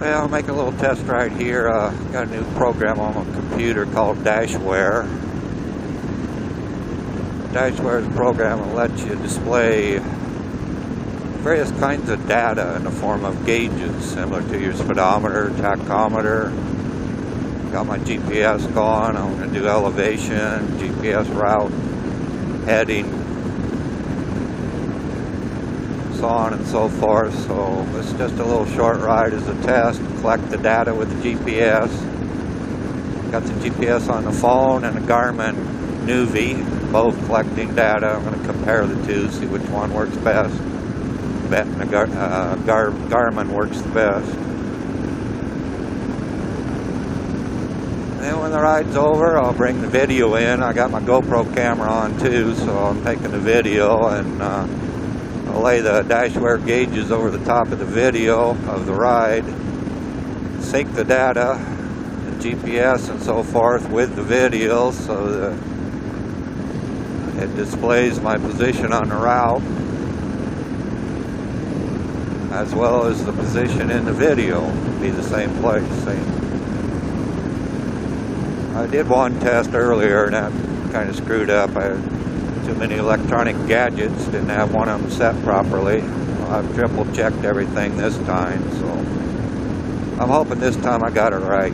Well, I'll make a little test ride here. Got a new program on my computer called Dashware. Dashware's program will let you display various kinds of data in the form of gauges, similar to your speedometer, tachometer. Got my GPS going. I'm going to do elevation, GPS route, heading, so on and so forth. So it's just a little short ride as a test. Collect the data with the GPS. Got the GPS on the phone and a Garmin Nuvi, both collecting data. I'm going to compare the two, see which one works best. Betting the Garmin works the best. And when the ride's over, I'll bring the video in. I got my GoPro camera on too, so I'm taking the video, and I'll lay the Dashware gauges over the top of the video of the ride, sync the data, the GPS and so forth with the video so that it displays my position on the route as well as the position in the video. It'll be the same place. I did one test earlier and that kind of screwed up. I had too many electronic gadgets, didn't have one of them set properly. I've triple checked everything this time, so I'm hoping this time I got it right.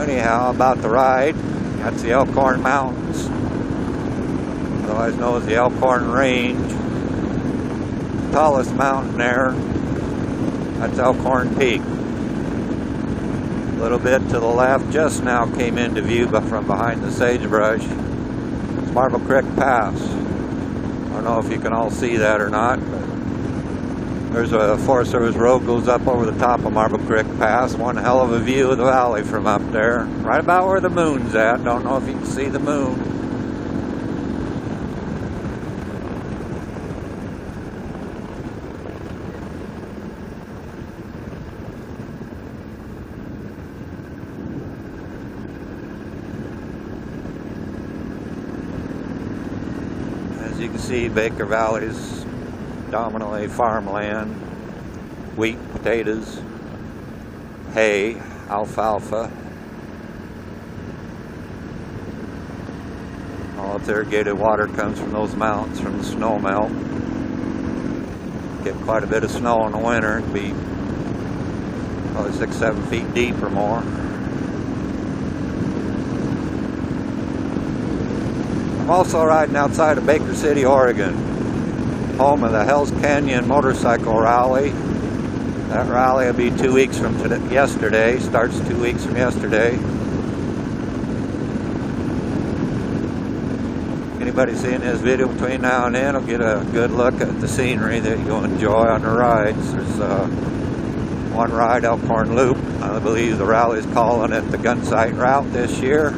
Anyhow, about the ride, that's the Elkhorn Mountains, otherwise known as the Elkhorn Range. Tallest mountain there, that's Elkhorn Peak. A little bit to the left, just now came into view from behind the sagebrush. It's Marble Creek Pass. I don't know if you can all see that or not, but there's a Forest Service road goes up over the top of Marble Creek Pass. One hell of a view of the valley from up there. Right about where the moon's at. Don't know if you can see the moon. As you can see, Baker Valley's dominantly farmland, wheat, potatoes, hay, alfalfa. All its irrigated water comes from those mountains, from the snow melt. Get quite a bit of snow in the winter. It can be probably 6-7 feet deep or more. I'm also riding outside of Baker City, Oregon, home of the Hells Canyon Motorcycle Rally. That rally will be 2 weeks from yesterday, starts 2 weeks from yesterday. Anybody seeing this video between now and then will get a good look at the scenery that you'll enjoy on the rides. There's one ride, Elkhorn Loop. I believe the rally's calling it the Gunsight Route this year.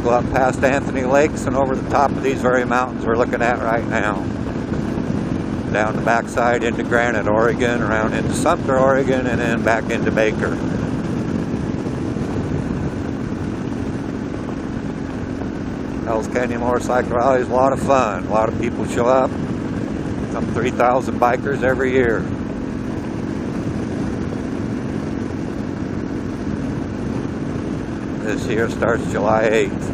Go up past Anthony Lakes and over the top of these very mountains we're looking at right now. Down the backside into Granite, Oregon, around into Sumter, Oregon, and then back into Baker. Hells Canyon Motorcycle Rally is a lot of fun. A lot of people show up. Some 3,000 bikers every year. This year starts July 8th.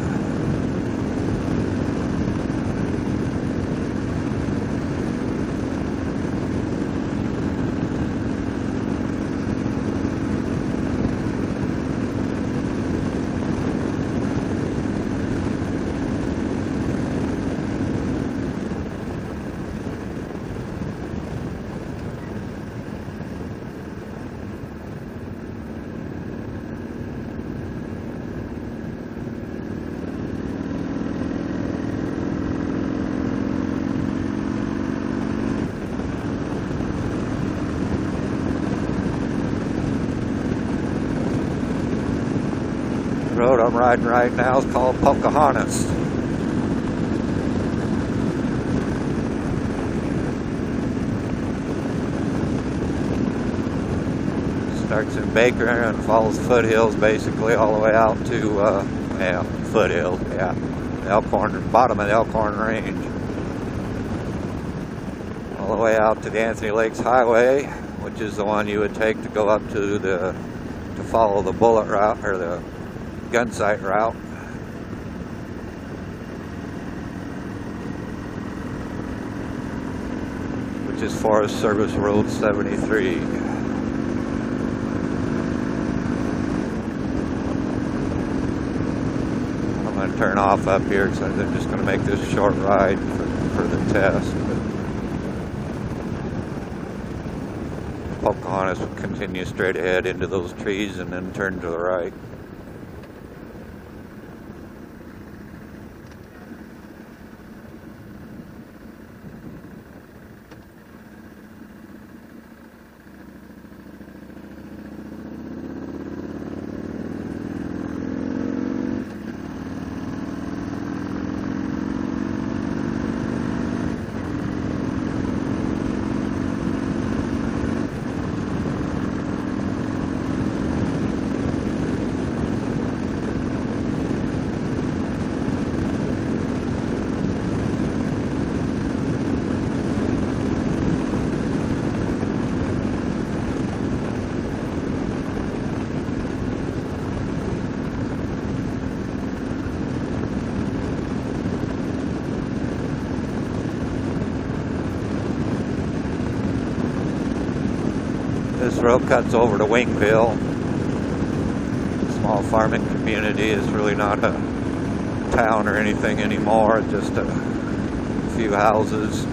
The road I'm riding right now is called Pocahontas. Starts in Baker and follows foothills basically all the way out to foothills, Elkhorn, bottom of the Elkhorn Range. A all the way out to the Anthony Lakes Highway, which is the one you would take to go up to follow the bullet route or the gun sight route. Which is Forest Service Road 73. I'm going to turn off up here because I'm just going to make this a short ride for the test. Pocahontas will continue straight ahead into those trees and then turn to the right. This road cuts over to Wingville. Small farming community. Is really not a town or anything anymore. Just a few houses.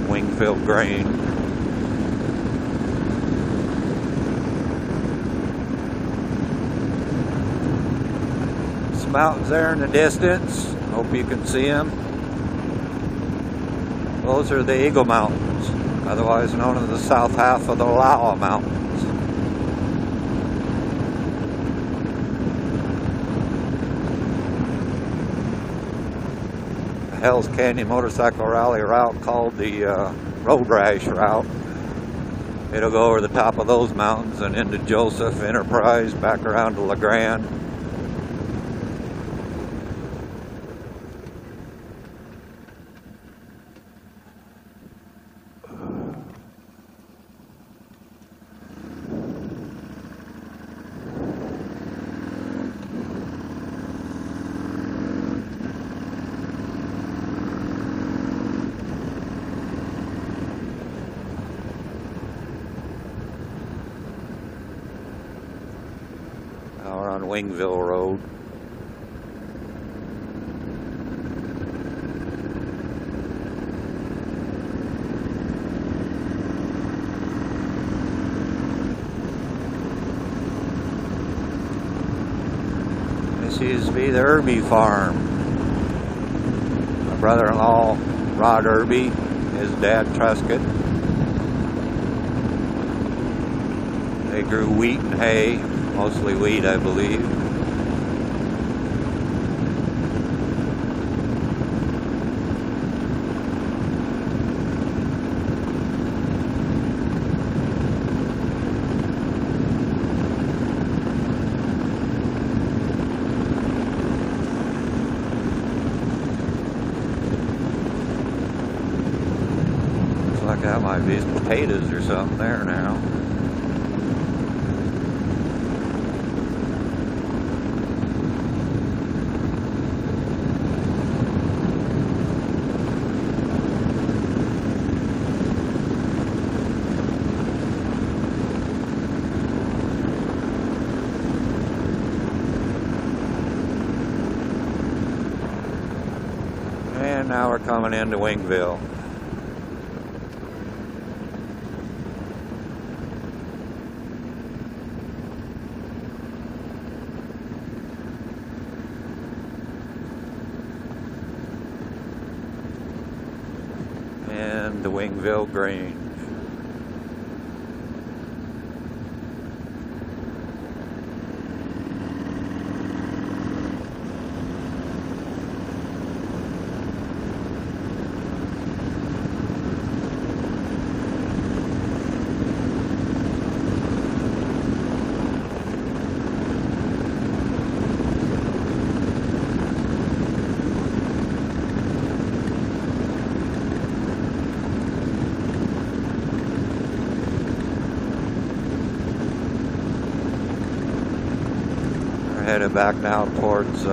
Wingville grain. Some mountains there in the distance. Hope you can see them. Those are the Eagle Mountains, otherwise known as the south half of the Olawa Mountains. The Hells Canyon Motorcycle Rally route, called the Road Rash route. It'll go over the top of those mountains and into Joseph, Enterprise, back around to La Grande. Now we're on Wingville Road. This used to be the Irby farm. My brother-in-law, Rod Irby, his dad Truscott. They grew wheat and hay, mostly wheat, I believe. Looks like that might be potatoes or something there now. And now we're coming into Wingville. And the Wingville Grange. headed back now towards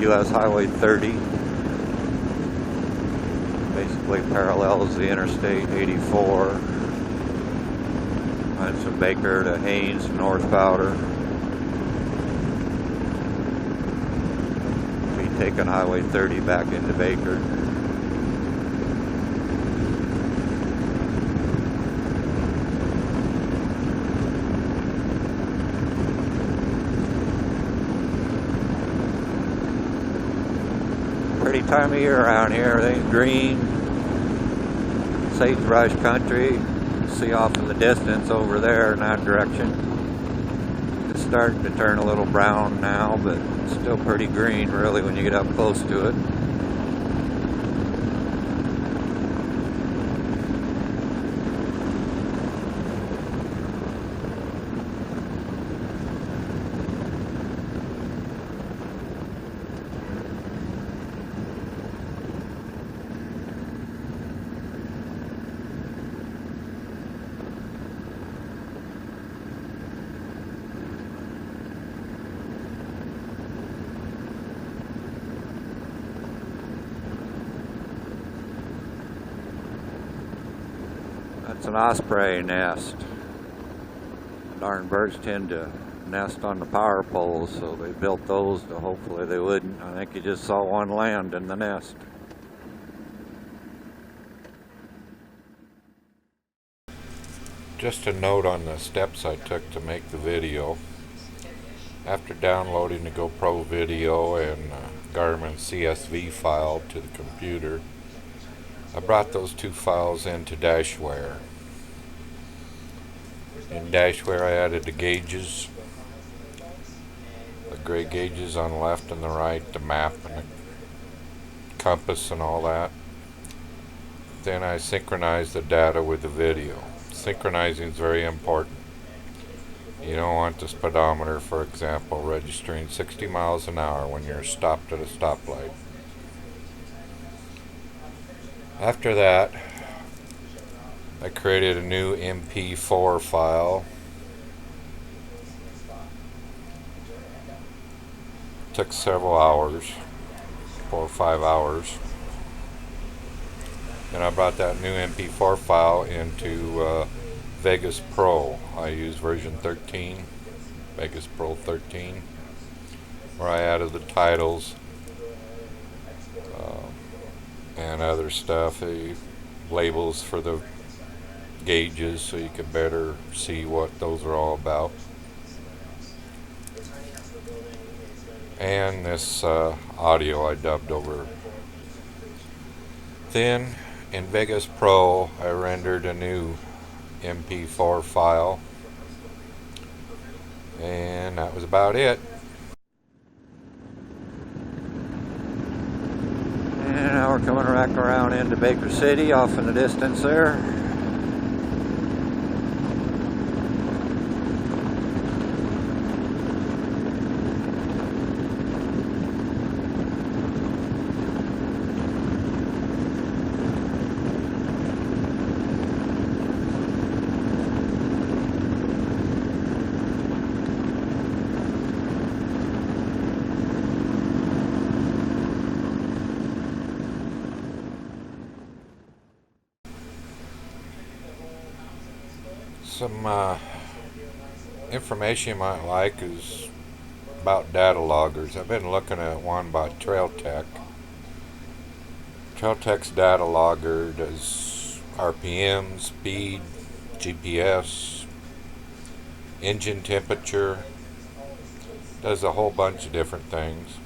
US Highway 30. Basically parallels the Interstate 84. Runs from Baker to Haynes, North Powder. Be taking Highway 30 back into Baker. Pretty time of year around here. Everything's green. Sagebrush country. See off in the distance over there in that direction. It's starting to turn a little brown now, but it's still pretty green really when you get up close to it. That's an osprey nest. Darn birds tend to nest on the power poles, so they built those to hopefully they wouldn't. I think you just saw one land in the nest. Just a note on the steps I took to make the video. After downloading the GoPro video and Garmin CSV file to the computer, I brought those two files into Dashware. In Dashware I added the gauges, the gray gauges on the left and the right, the map and the compass and all that. Then I synchronized the data with the video. Synchronizing is very important. You don't want the speedometer, for example, registering 60 miles an hour when you're stopped at a stoplight. After that, I created a new MP4 file. Took several hours, 4 or 5 hours. And I brought that new MP4 file into Vegas Pro. I use version 13, Vegas Pro 13, where I added the titles and other stuff, labels for the gauges so you can better see what those are all about. And this audio I dubbed over. Then in Vegas Pro I rendered a new MP4 file, and that was about it. And now we're coming back around into Baker City off in the distance there. Some information you might like is about data loggers. I've been looking at one by TrailTech. TrailTech's data logger does RPM, speed, GPS, engine temperature, does a whole bunch of different things.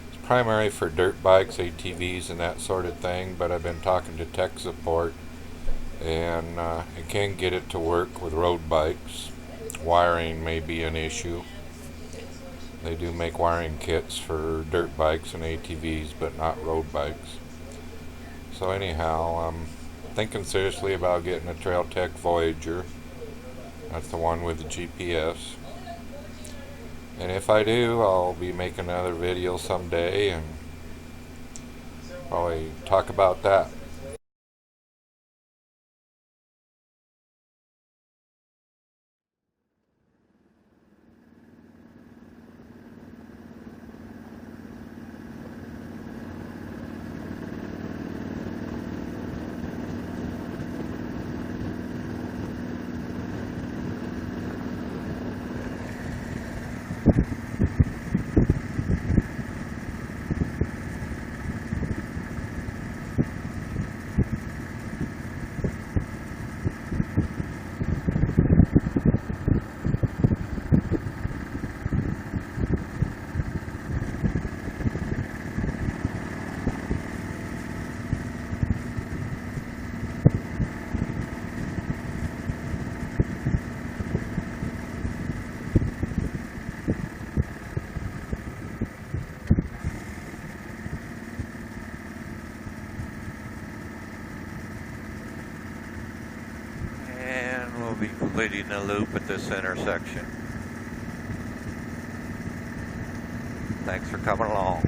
It's primary for dirt bikes, ATVs, and that sort of thing, but I've been talking to tech support, and it can get it to work with road bikes. Wiring may be an issue. They do make wiring kits for dirt bikes and ATVs, but not road bikes. So anyhow, I'm thinking seriously about getting a TrailTech Voyager. That's the one with the GPS. And if I do, I'll be making another video someday and probably talk about that. completing the loop at this intersection. Thanks for coming along.